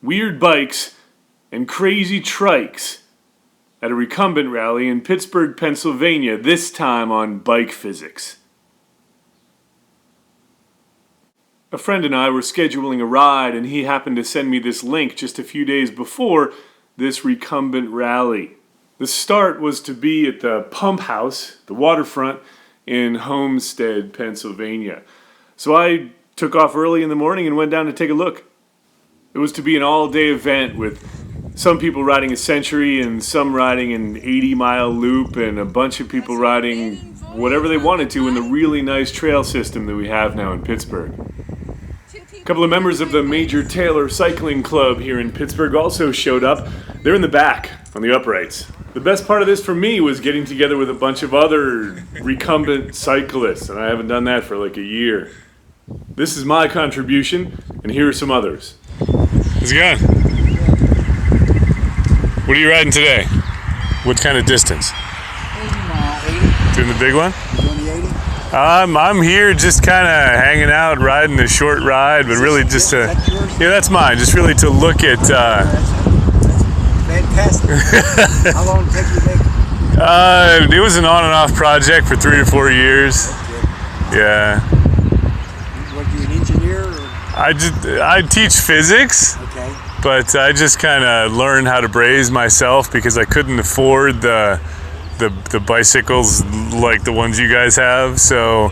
weird bikes, and crazy trikes at a Recumbent rally in Pittsburgh, Pennsylvania, this time on bike physics. A friend and I were scheduling a ride, and he happened to send me this link just a few days before this Recumbent rally. The start was to be at the Pump House, the waterfront, in Homestead, Pennsylvania. So I took off early in the morning and went down to take a look. It was to be an all-day event with some people riding a century and some riding an 80-mile loop and a bunch of people riding whatever they wanted to in the really nice trail system that we have now in Pittsburgh. A couple of members of the Major Taylor Cycling Club here in Pittsburgh also showed up. They're in the back on the uprights. The best part of this for me was getting together with a bunch of other recumbent cyclists, and I haven't done that for like a year. This is my contribution, and here are some others. How's it going? What are you riding today? What kind of distance? 80. Doing the big one? Doing the 80? I'm here just kind of hanging out, riding a short ride, but really just to... Yeah, that's mine. Just really to look at... Fantastic. How long did it take you to make it? It was an on and off project for 3 to 4 years. Yeah. What, you an engineer? Or? I teach physics. Okay. But I just kind of learned how to braze myself because I couldn't afford the bicycles like the ones you guys have. So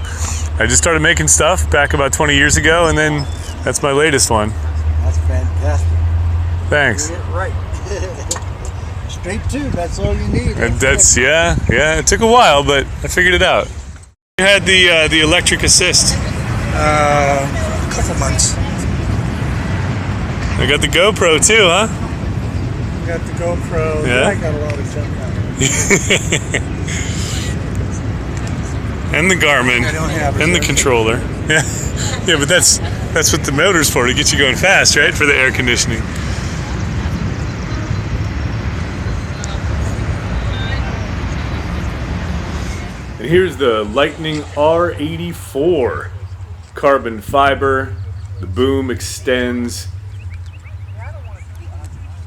I just started making stuff back about 20 years ago, and then that's my latest one. That's fantastic. Thanks. Doing it right. Straight tube, that's all you need. Yeah. It took a while, but I figured it out. You had the electric assist. A couple months. I got the GoPro too, huh? Got the GoPro. Yeah. I got a lot of junk out And the Garmin. I don't have it. And the controller. Yeah, but that's what the motor's for, to get you going fast, right? For the air conditioning. And here's the Lightning R84. Carbon fiber. The boom extends.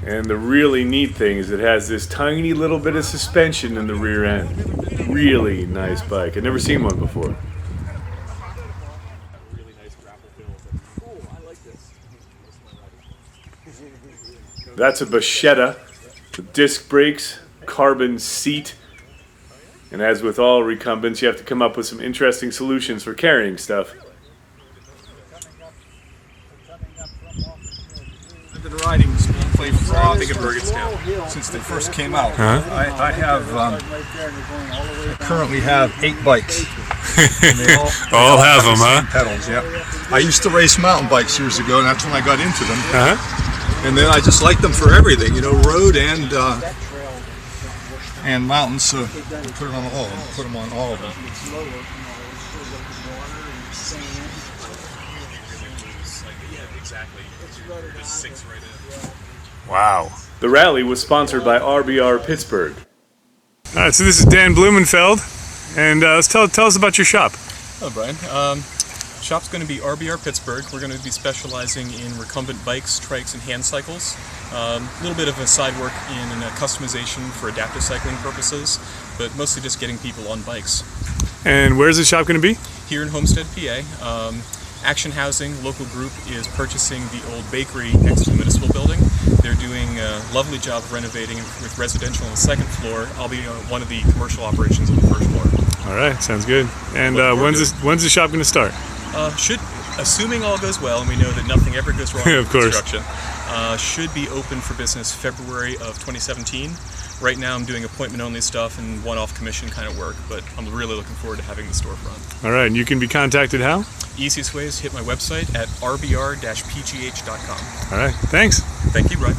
And the really neat thing is it has this tiny little bit of suspension in the rear end. Really nice bike. I've never seen one before. That's a Bachetta with disc brakes, carbon seat. And as with all recumbents, you have to come up with some interesting solutions for carrying stuff. I've been riding small plate frog since they first came out. I currently have 8 bikes. And they all have them, huh? Pedals, yeah. I used to race mountain bikes years ago, and that's when I got into them. And then I just liked them for everything, road and mountains. So put them on all of them. Put them on all of them. Wow. The rally was sponsored by RBR Pittsburgh. All right, so this is Dan Blumenfeld, and let's tell us about your shop. Hello, Brian. Shop's going to be RBR Pittsburgh. We're going to be specializing in recumbent bikes, trikes, and hand cycles. A little bit of a side work in customization for adaptive cycling purposes, but mostly just getting people on bikes. And where's the shop going to be? Here in Homestead, PA. Action Housing, local group, is purchasing the old bakery next to the municipal building. They're doing a lovely job of renovating with residential on the second floor. I'll be one of the commercial operations on the first floor. All right, sounds good. And when's the shop going to start? Assuming all goes well, and we know that nothing ever goes wrong with Of course. construction, should be open for business February of 2017. Right now I'm doing appointment-only stuff and one-off commission kind of work, but I'm really looking forward to having the storefront. All right, and you can be contacted how? Easiest way is hit my website at rbr-pgh.com. All right, thanks. Thank you, Brian.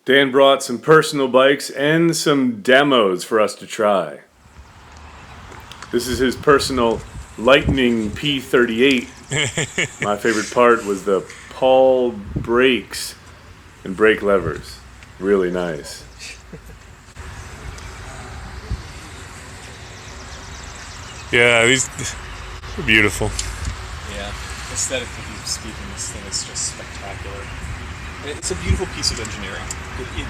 Dan brought some personal bikes and some demos for us to try. This is his personal Lightning P38. My favorite part was the Paul brakes and brake levers. Really nice. Yeah, these are beautiful. Yeah, aesthetically speaking, this thing is just spectacular. It's a beautiful piece of engineering.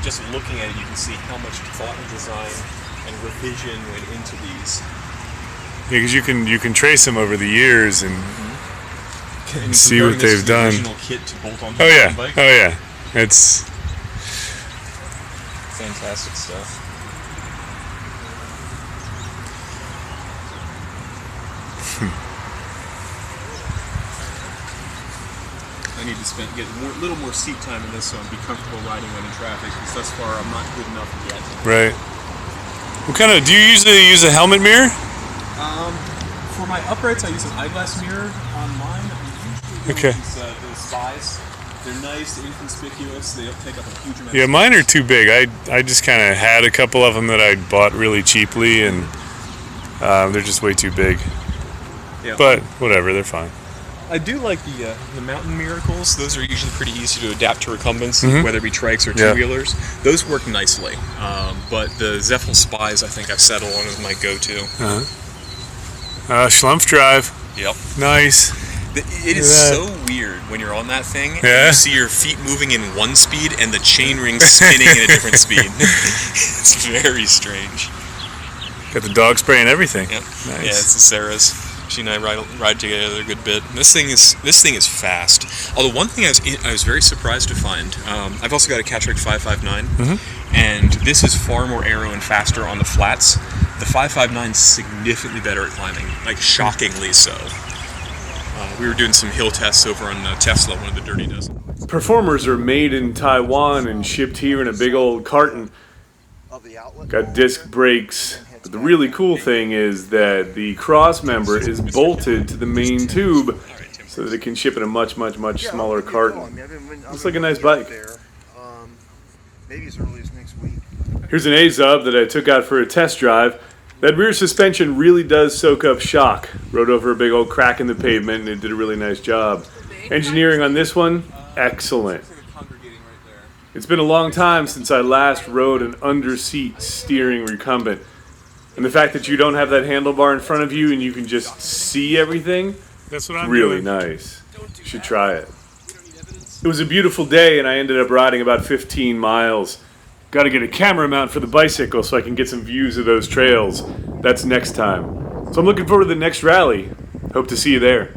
Just looking at it, you can see how much thought and design and revision went into these. Yeah, because you can trace them over the years and see what they've done. Original kit to bolt onto Oh the yeah, bike. oh yeah, it's Fantastic stuff. I need to get a little more seat time in this so I'd be comfortable riding when in traffic, because thus far I'm not good enough yet. right. What kind of, do you usually use a helmet mirror? For my uprights, I use an eyeglass mirror on mine. I usually use those spies. They're nice, inconspicuous. They don't take up a huge amount. Yeah, mine are too big. I just kind of had a couple of them that I bought really cheaply, and they're just way too big. Yeah. But whatever, they're fine. I do like the mountain miracles. Those are usually pretty easy to adapt to recumbents, whether it be trikes or two-wheelers. Those work nicely. But the Zeffel Spies, I think I've settled on as my go-to. Schlumpf drive. Yep. Nice. It is so weird when you're on that thing and you see your feet moving in one speed and the chain ring spinning in a different speed. It's very strange. Got the dog spray and everything. Yep. Nice. Yeah, it's the Sarah's. She and I ride together a good bit. This thing is fast. Although one thing I was very surprised to find. I've also got a Catrick 559, and this is far more aero and faster on the flats. The 559 is significantly better at climbing, like shockingly so. We were doing some hill tests over on Tesla, one of the Dirty Dozen. Performers are made in Taiwan and shipped here in a big old carton. Got disc brakes. But the really cool thing is that the cross member is bolted to the main tube so that it can ship in a much, much, much smaller carton. Looks like a nice bike. Maybe as early as next week. Here's an A-Zub that I took out for a test drive. That rear suspension really does soak up shock. Rode over a big old crack in the pavement and it did a really nice job. Engineering on this one, excellent. It's been a long time since I last rode an under-seat steering recumbent. And the fact that you don't have that handlebar in front of you and you can just see everything, that's what I'm really nice. You should try it. It was a beautiful day and I ended up riding about 15 miles. Got to get a camera mount for the bicycle so I can get some views of those trails. That's next time. So I'm looking forward to the next rally. Hope to see you there.